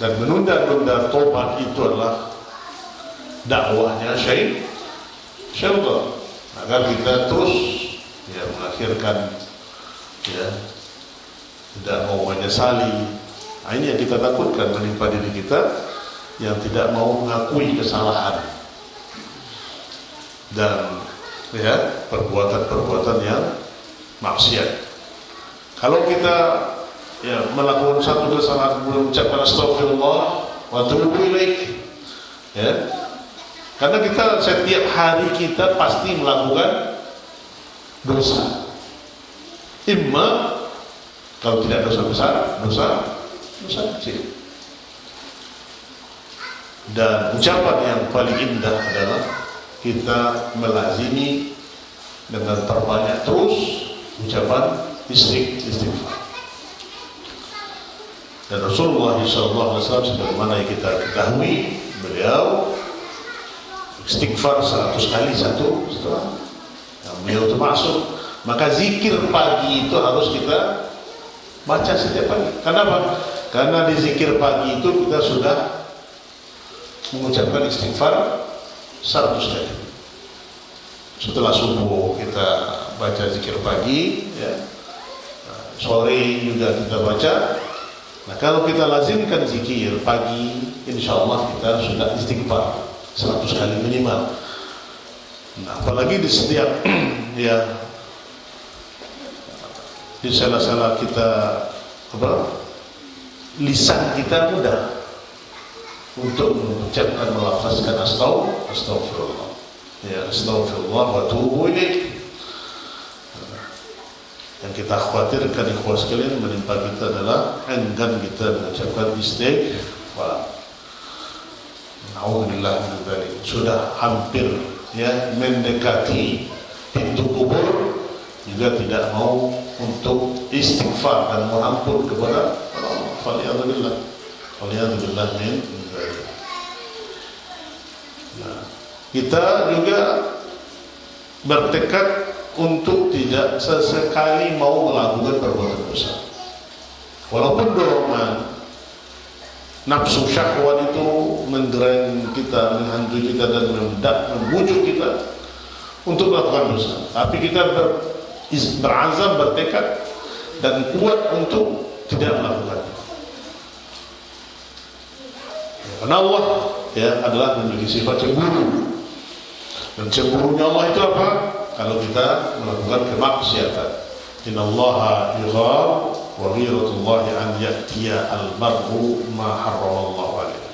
Dan menunda-nunda taubat itu adalah dakwahnya syaitan agar kita terus ya mengakhirkan ya tidak mau menyesali. Ini yang kita takutkan menimpa diri kita yang tidak mau mengakui kesalahan dan ya perbuatan-perbuatan yang maksiat. Kalau kita ya melakukan satu kesalahan kemudian mengucapkan astagfirullah wa atubu ilaik ya, karena kita setiap hari kita pasti melakukan dosa. Imma kalau tidak dosa besar, dosa kecil. Dan ucapan yang paling indah adalah kita melazimi dengan perbanyak terus ucapan istighfar. Dan Rasulullah SAW sebagaimana yang kita ketahui, beliau istighfar 100 kali satu setelah beliau itu masuk. Maka zikir pagi itu harus kita baca setiap pagi. Kenapa? Karena di zikir pagi itu kita sudah mengucapkan istighfar 100 kali. Setelah subuh kita baca zikir pagi ya. Sore juga kita baca. Nah, kalau kita lazimkan zikir pagi, insyaallah kita sudah istighfar 100 kali minimal. Nah, apalagi di setiap ya di sela-sela kita lisan kita mudah untuk mengucapkan, melafazkan astagfirullah ya, astagfirullah wa atubu ilaik. Yang kita khawatirkan ikhwan sekalian menimpa kita adalah enggan kita mengucapkan istighfar. Nauzubillah min dzalik. Sudah hampir ya mendekati pintu kubur juga tidak mau untuk istighfar dan mengampun kepada Allah. Waliyadzubillah min dzalik. Nah, kita juga bertekad untuk tidak sesekali mau melakukan perbuatan dosa. Walaupun dorongan nafsu syahwat itu menggerain kita, menghantui kita dan membujuk kita untuk melakukan dosa, tapi kita berazam, bertekad dan kuat untuk tidak melakukannya. Karena Allah adalah memiliki sifat cemburu, dan cemburunya Allah itu apa? Kalau kita melakukan kemaksiatan. Innallaha yughar wa ghiratullahi an ya'tiya al-mar'u ma harramallahu alaihi.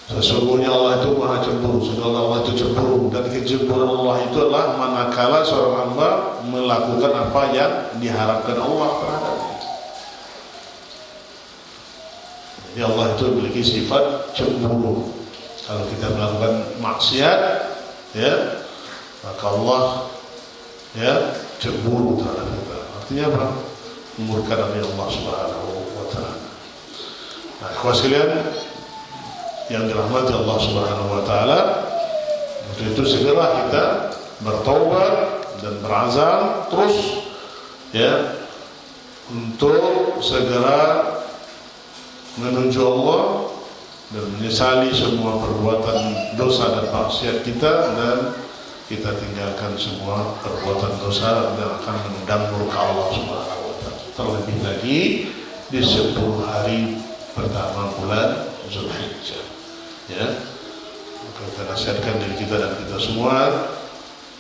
Sesungguhnya Allah itu maha cemburu. Sesungguhnya Allah itu cemburu, dan kecemburuan Allah itu adalah manakala seorang hamba melakukan apa yang diharapkan Allah terhadapnya. Jadi Allah itu memiliki sifat cemburu. Kalau kita melakukan maksiat, maka Allah cemburu terhadap kita. Artinya apa? Memurkakan Allah Subhanahu wa taala. Nah, ikhwan sekalian yang dirahmati Allah Subhanahu wa taala, untuk itu segera kita bertaubat dan berazam terus untuk segera menuju Allah dan menyesali semua perbuatan dosa dan maksiat kita, dan kita tinggalkan semua perbuatan dosa yang akan mengundang murka Allah Subhanahu wa taala. Terlebih lagi di 10 hari pertama bulan Zulhijjah. Maka kita nasihatkan diri kita dan kita semua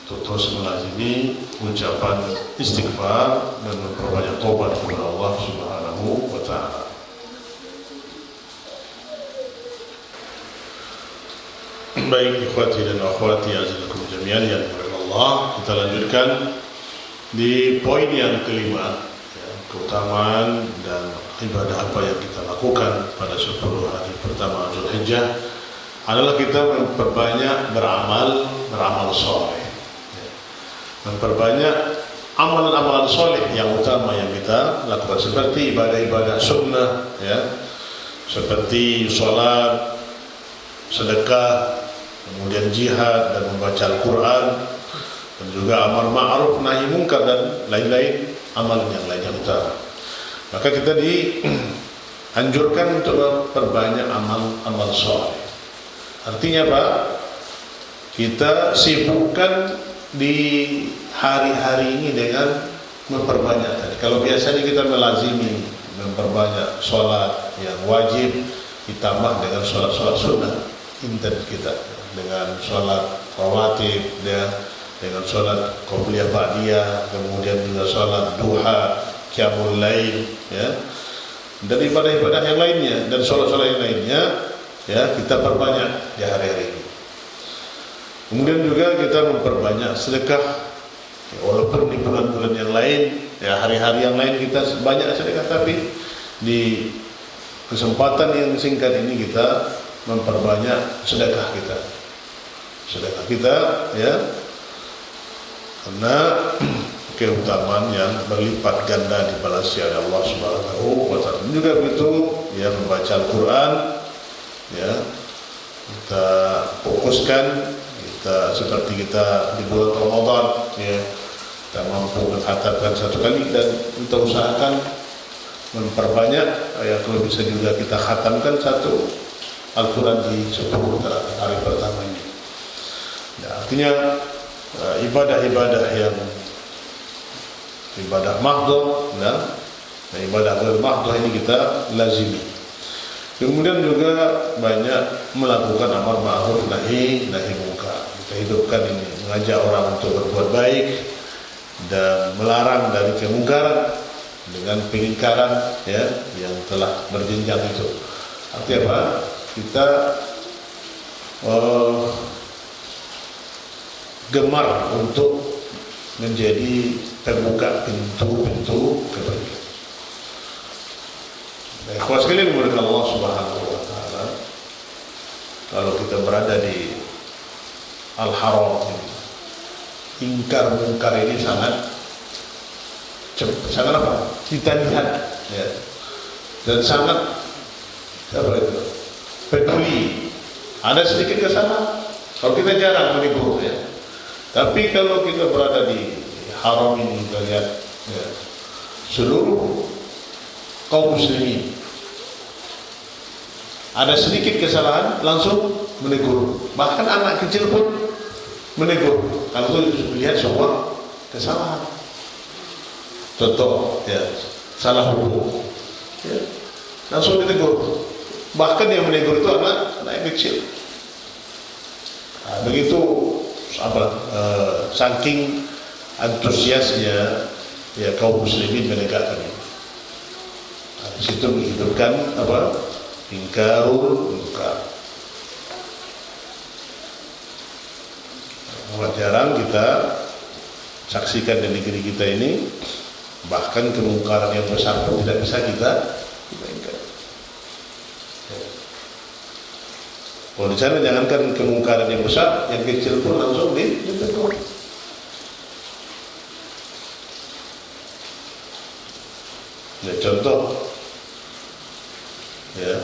untuk terus melazimi ucapan istighfar dan memperbanyak taubat kepada Allah Subhanahu wa taala. Baik ikhwati dan akhwati azizakum jami'an yang dimuliakan Allah, kita lanjutkan di poin yang kelima, keutamaan dan ibadah apa yang kita lakukan pada 10 hari pertama Zulhijjah adalah kita memperbanyak beramal soleh, memperbanyak amalan-amalan soleh yang utama yang kita lakukan, seperti ibadah-ibadah sunnah, seperti sholat, sedekah, kemudian jihad dan membaca Al-Quran, dan juga amar ma'ruf nahi munkar dan lain-lain amalan yang lainnya utama. Maka kita dianjurkan untuk memperbanyak amal soleh. Artinya apa? Kita sibukkan di hari-hari ini dengan memperbanyak tadi. Kalau biasanya kita melazimi memperbanyak sholat yang wajib, ditambah dengan sholat-sholat sunnah intens kita, dengan sholat rawatib, dengan sholat qobliyah ba'diyah, kemudian juga sholat duha, qiyamul lail, dan ibadah-ibadah yang lainnya dan sholat-sholat yang lainnya, kita perbanyak di hari-hari ini. Kemudian juga kita memperbanyak sedekah, walaupun di bulan-bulan yang lain, hari-hari yang lain kita banyak sedekah, tapi di kesempatan yang singkat ini kita memperbanyak sedekah kita, karena keutamaan yang berlipat ganda dibalasnya oleh Allah Subhanahu wa taala. Juga begitu membaca Al-Quran, kita fokuskan, kita seperti kita di bulan Ramadan, kita mampu mengkhatamkan 1 kali, dan kita usahakan memperbanyak, kalau bisa juga kita khatamkan 1 Al-Quran di 10 hari pertama ini. Artinya ibadah-ibadah yang ibadah mahdhah dan ibadah ghair mahdhah ini kita lazimi. Kemudian juga banyak melakukan amar ma'ruf nahi munkar. Kita hidupkan ini, mengajak orang untuk berbuat baik dan melarang dari kemungkaran dengan pengingkaran yang telah berjenjang itu. Artinya apa? Kita gemar untuk menjadi terbuka pintu-pintu kebaikan. Ikhwas sekalian dimuliakan Allah Subhanahu wa taala, kalau kita berada di Al-Haram ini, ingkar mungkar ini sangat apa? Kita lihat dan sangat peduli. Ada sedikit kesalahan, kalau kita jarang menegur ya. Tapi kalau kita berada di haram ini, kita lihat ya, seluruh kaum muslimin ada sedikit kesalahan langsung menegur, bahkan anak kecil pun menegur kalau itu lihat semua kesalahan. Contoh ya, salah hukum ya, langsung ditegur, bahkan yang menegur itu anak yang kecil. Nah, begitu saking antusiasnya ya kaum muslimin menegakkan ini. Nah, di situ menghidupkan ingkarul munkar. Amat jarang kita saksikan di negeri kita ini, bahkan kemungkaran yang besar pun tidak bisa kita mainkan. Kalau di sana jangankan kemungkaran yang besar, yang kecil pun langsung ditegur. Ya, contoh, ya,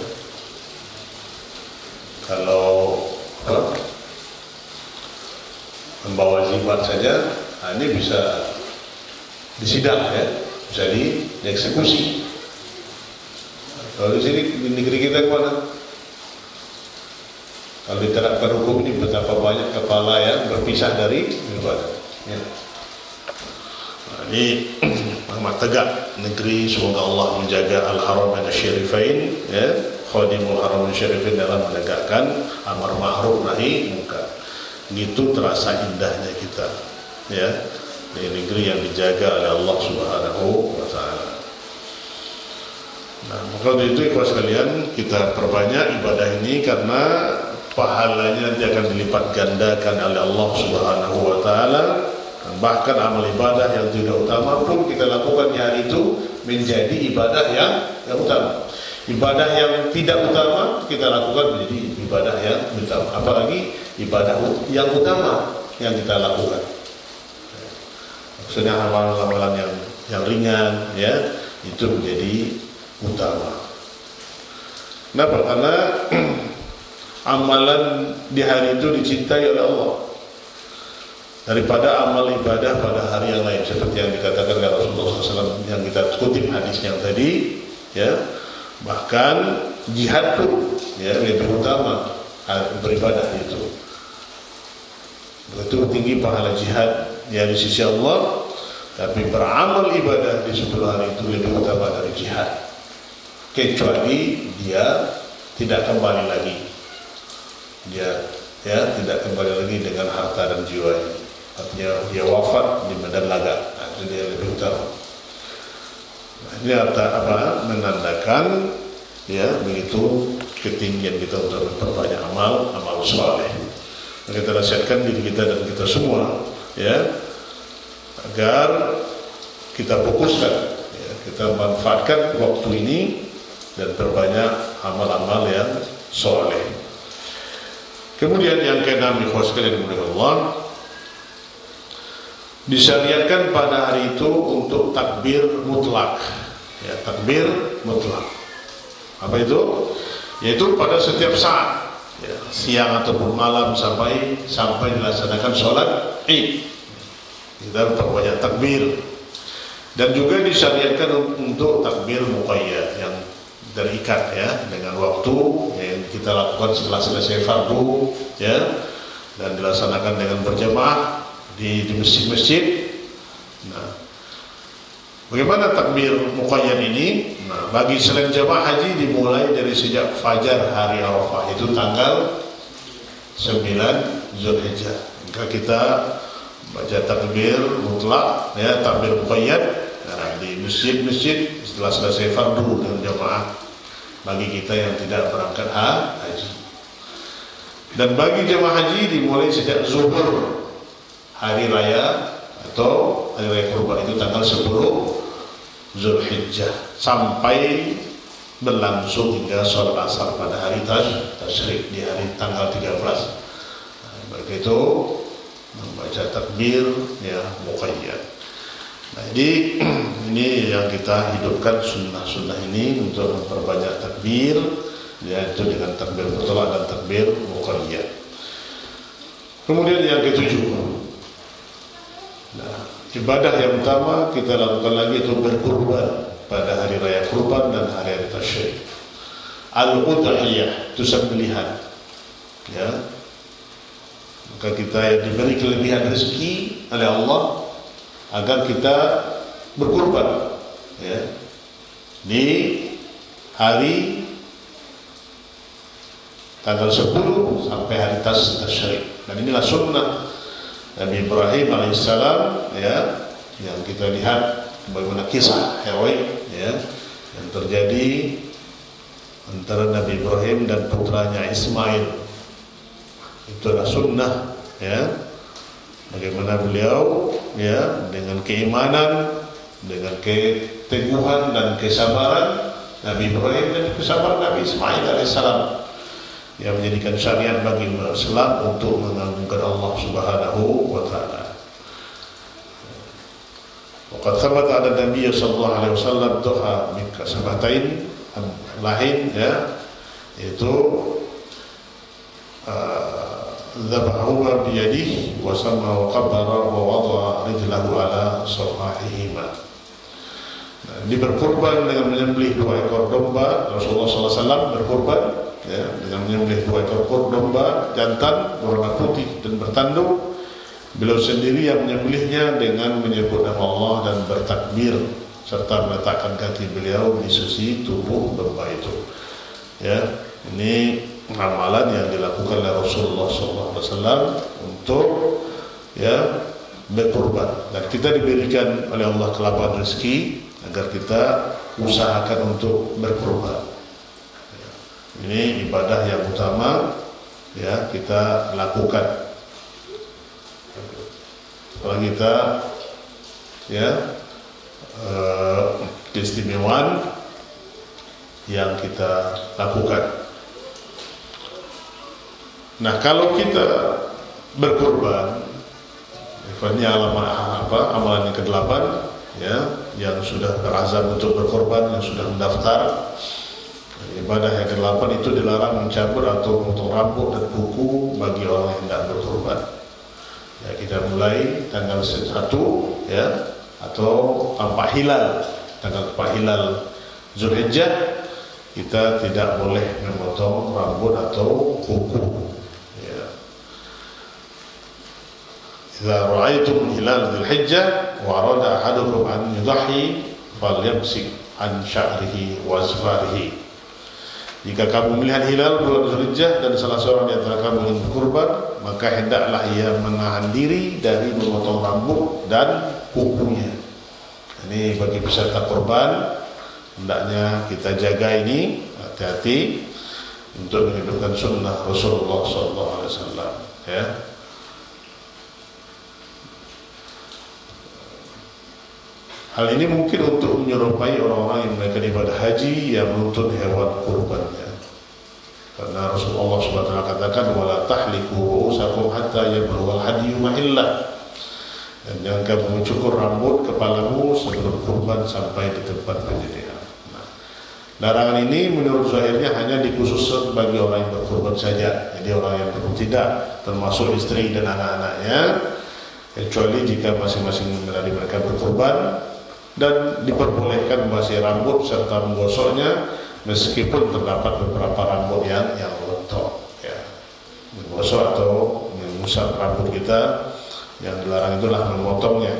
kalau membawa jimat saja, nah ini bisa disidang ya, bisa dieksekusi. Kalau di sini di negeri kita mana? Kalau diterapkan hukum ini, betapa banyak kepala yang berpisah dari ibadah. Ya. Nah, ini amat tegak negeri. Semoga Allah menjaga al-haramain asy-syarifain, ya, khadimul haramain asy-syarifain dalam menegakkan amar ma'ruf nahi munkar. Gitu terasa indahnya kita, ya, di negeri yang dijaga oleh Allah Subhanahu wa taala. Nah, maka dari itu ikhwas sekalian, kita perbanyak ibadah ini karena pahalanya nanti akan dilipat gandakan oleh Allah Subhanahu wa taala. Bahkan amal ibadah yang tidak utama pun kita lakukan di hari itu menjadi ibadah yang utama. Ibadah yang tidak utama kita lakukan menjadi ibadah yang utama. Apalagi ibadah yang utama yang kita lakukan. Maksudnya amalan-amalan yang ringan ya, itu menjadi utama. Kenapa? Karena amalan di hari itu dicintai oleh Allah daripada amal ibadah pada hari yang lain, seperti yang dikatakan oleh Rasulullah SAW yang kita kutip hadis yang tadi, ya. Bahkan jihad pun ya lebih utama beribadah itu. Begitu tinggi pahala jihad ya di sisi Allah, tapi beramal ibadah di 10 hari itu lebih utama dari jihad, kecuali dia tidak kembali lagi. Dia ya tidak kembali lagi dengan harta dan jiwanya, artinya dia wafat di medan laga. Nah, itu dia lebih utama. Nah, ini menandakan ya begitu ketinggian kita untuk memperbanyak amal soleh. Kita nasihatkan diri kita dan kita semua ya agar kita fokuskan ya, kita manfaatkan waktu ini dan perbanyak amal-amal yang soleh. Kemudian yang keenam, ikhwas sekalian dimuliakan Allah, disyariatkan pada hari itu untuk takbir mutlak. Ya, takbir mutlak. Apa itu? Yaitu pada setiap saat, ya, siang ataupun malam sampai dilaksanakan sholat Id. Kita perbanyak takbir. Dan juga disyariatkan untuk takbir muqayyad yang terikat ya dengan waktu yang kita lakukan setelah selesai fardu ya, dan dilaksanakan dengan berjamaah di masjid-masjid. Nah, bagaimana takbir muqayyad ini? Nah, bagi selain jamaah haji dimulai dari sejak fajar hari Arafah, itu tanggal 9 Zulhijjah. Maka kita baca takbir mutlak ya, takbir muqayyad di masjid-masjid setelah selesai fardu dan jamaah bagi kita yang tidak berangkat haji. Dan bagi jemaah haji dimulai sejak zuhur hari raya atau hari raya kurban, itu tanggal 10 Zulhijjah sampai berlangsung hingga sholat asar pada hari tasyrik di hari tanggal 13. Nah, begitu membaca takbir ya muqayyad. Nah, jadi ini yang kita hidupkan sunnah-sunnah ini untuk memperbanyak takbir, yaitu dengan takbir bertolak dan takbir muqayyad. Kemudian yang ketujuh, nah, ibadah yang utama kita lakukan lagi itu berkurban pada hari raya kurban dan hari-hari tasyrik. Al-udhiyah itu sembelihan, ya. Maka kita yang diberi kelebihan rezeki oleh Allah agar kita berkurban, ya, di hari tanggal 10 sampai hari tasyrik. Dan inilah sunnah Nabi Ibrahim alaihissalam, ya, yang kita lihat bagaimana kisah heroik, ya, yang terjadi antara Nabi Ibrahim dan putranya Ismail. Itu adalah sunnah, ya, bagaimana beliau, ya, dengan keimanan, dengan keteguhan dan kesabaran Nabi Ibrahim dan kesabaran Nabi Ismail alaihissalam, yang menjadikan syariat bagi Islam untuk mengagungkan Allah Subhanahu wa taala. Waqad thabata 'ala Nabi sallallahu alaihi wasallam duha min kasabatain lain, ya, yaitu dhabahuma biyadihi wa sama wa qabbara wa wada'a rijlahu ala sawahihima. Nah, ini berkurban dengan menyembelih 2 ekor domba. Rasulullah SAW berkurban, ya, dengan menyembelih 2 ekor domba jantan berwarna putih dan bertanduk. Beliau sendiri yang menyembelihnya dengan menyebut nama Allah dan bertakbir serta meletakkan kaki beliau di sisi tubuh domba itu. Ya, ini amalan yang dilakukan oleh Rasulullah SAW untuk, ya, berkurban. Dan kita diberikan oleh Allah kelapangan rezeki agar kita usahakan untuk berkurban. Ya, ini ibadah yang utama, ya, kita lakukan. Kalau kita, ya, keistimewaan yang kita lakukan. Nah, kalau kita berkurban, ini amalan yang ke-8, ya, yang sudah berazam untuk berkorban, yang sudah mendaftar. Ibadah yang ke-8 itu dilarang mencabut atau potong rambut dan kuku bagi orang yang tidak berkorban. Ya, kita mulai tanggal 1, ya, atau tampak hilal, tanggal tampak hilal Zulhijjah, kita tidak boleh memotong rambut atau kuku. Idza ra'aytum hilal Dzulhijjah wa arada ahadukum an yudhi falyamsik an sya'rihi wa azfarihi. Jika kamu melihat hilal bulan Dzulhijjah dan salah seorang di antara kamu ingin berkurban, maka hendaklah ia menahan diri dari memotong rambut dan kukunya. Ini bagi peserta kurban, hendaknya kita jaga ini, hati-hati untuk menghidupkan sunnah Rasulullah SAW, ya. Hal ini mungkin untuk menyerupai orang-orang yang melakukan ibadah haji yang menuntut hewan kurbannya. Karena Rasulullah SWT katakan, wala tahliku ru'usakum hatta yablughal hadyu mahillah. Dan jangan kamu mencukur rambut kepalamu sebelum kurban sampai di tempat penyembelihan. Nah, larangan ini menurut zahirnya hanya dikhususkan bagi orang yang berkurban saja. Jadi orang yang berkurban tidak, termasuk istri dan anak-anaknya, kecuali jika masing-masing dari mereka berkurban, dan diperbolehkan membasih rambut serta menggosoknya meskipun terdapat beberapa rambut yang rontok, ya. Menggosok atau mengusap rambut kita, yang dilarang itulah memotongnya.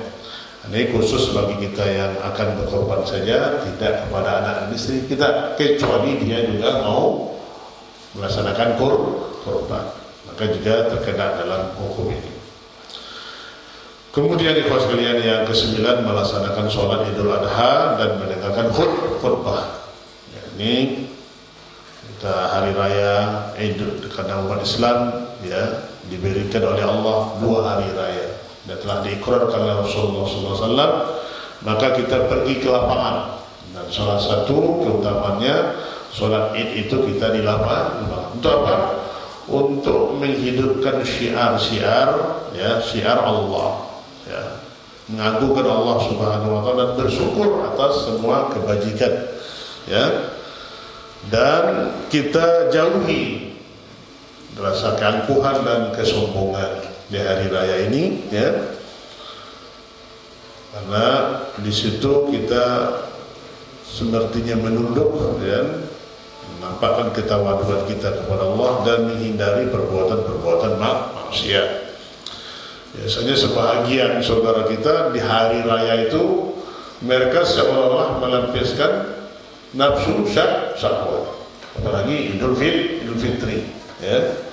Ini khusus bagi kita yang akan berkorban saja, tidak kepada anak dan istri kita, kecuali dia juga mau melaksanakan korban, maka juga terkena dalam hukum ini. Kemudian ikhwan sekalian yang ke-9, melaksanakan sholat Idul Adha dan mendengarkan khutbah. Ya, ini kita hari raya Idul, karena umat Islam, ya, diberikan oleh Allah 2 hari raya dan telah diikrarkan oleh Rasulullah SAW. Maka kita pergi ke lapangan, dan salah satu keutamaannya sholat Id itu kita di lapangan. Untuk apa? Untuk menghidupkan syiar-syiar, ya, syiar Allah. Ya, mengagungkan Allah Subhanahu wa taala dan bersyukur atas semua kebajikan, ya. Dan kita jauhi rasa keangkuhan dan kesombongan di hari raya ini, ya. Karena di situ kita sepertinya menunduk dan menampakkan ketawaduan kita kepada Allah dan menghindari perbuatan-perbuatan maksiat. Biasanya sebahagian saudara kita di hari raya itu mereka seolah-olah melampiaskan nafsu syahwat. Apalagi Idul Fitri, ya.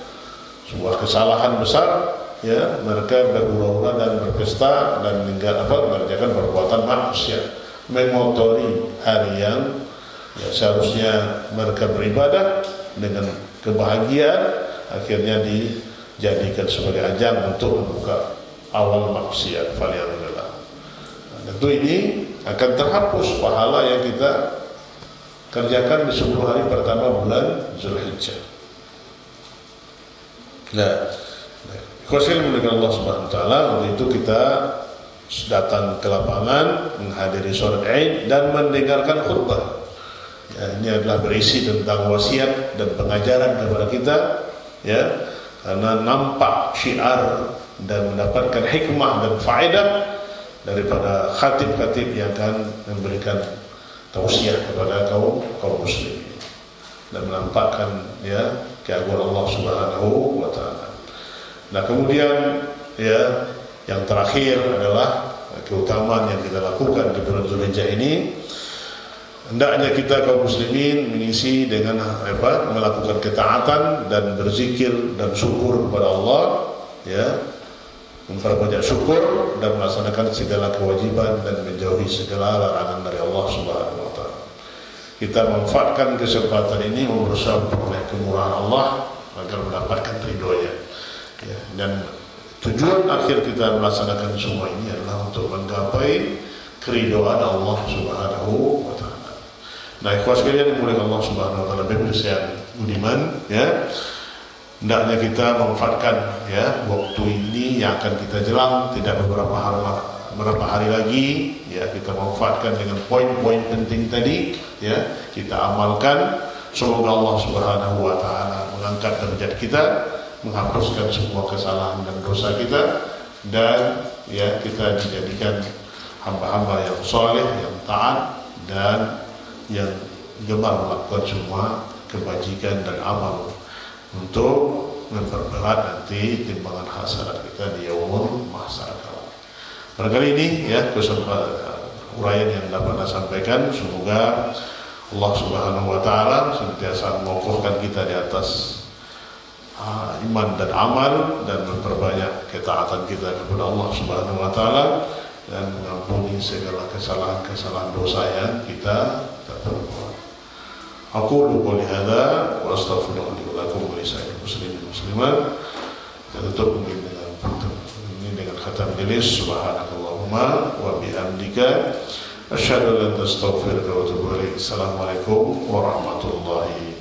Sebuah kesalahan besar, ya, mereka berhura-hura dan berpesta dan mengerjakan perbuatan maksiat, mengotori hari yang ya, seharusnya mereka beribadah dengan kebahagiaan, akhirnya dijadikan sebagai ajang untuk membuka awal maksiat. Faliyahulillah. Tentu ini akan terhapus pahala yang kita kerjakan di 10 hari pertama bulan Zulhijjah. Nah, khusnul dengan Allah Subhanahu wa taala, untuk itu kita datang ke lapangan menghadiri sholat Id dan mendengarkan khutbah. Ya, ini adalah berisi tentang wasiat dan pengajaran kepada kita, ya, karena nampak syiar dan mendapatkan hikmah dan faedah daripada khatib-khatib yang akan memberikan tausiah kepada kaum muslimin dan menampakkan, ya, keagungan Allah Subhanahu wa taala. Nah, kemudian, ya, yang terakhir adalah keutamaan yang kita lakukan di bulan Zulhijjah ini. Hendaknya kita kaum muslimin mengisi dengan melakukan ketaatan dan berzikir dan syukur kepada Allah, ya, memperbanyak syukur dan melaksanakan segala kewajiban dan menjauhi segala larangan dari Allah Subhanahu wa taala. Kita manfaatkan kesempatan ini berusaha memperoleh kemurahan Allah agar mendapatkan ridhonya, ya, dan tujuan akhir kita melaksanakan semua ini adalah untuk menggapai keridhaan Allah Subhanahu wa taala. Nah, ikhwan sekalian yang dimuliakan Allah Subhanahu wa taala, pemirsa yang budiman, ya, hendaknya kita memanfaatkan, ya, waktu ini yang akan kita jelang tidak beberapa hari lagi, ya, kita manfaatkan dengan poin-poin penting tadi, ya, kita amalkan. Semoga Allah Subhanahu wa taala mengangkat derajat kita, menghapuskan semua kesalahan dan dosa kita, dan, ya, kita dijadikan hamba-hamba yang saleh, yang taat, dan yang gemar melakukan semua kebajikan dan amal untuk memperberat nanti timbangan hasanat kita di yaumul mahsyar. Barangkali ini, ya, uraian yang dapat saya sampaikan. Semoga Allah Subhanahu wa taala senantiasa mengokohkan kita di atas iman dan amal dan memperbanyak ketaatan kita kepada Allah Subhanahu wa taala dan mengampuni segala kesalahan-kesalahan dosa yang kita perbuat. Aku qouli hadza wa astaghfirullah li wa lakum wa lisa'il muslimin muslimat. Kita tutup mungkin dengan khatam tulis subhanakallahumma wa bihamdika asyhadu an la ilaha illa anta astaghfiruka wa atubu ilaik. Assalamualaikum warahmatullahi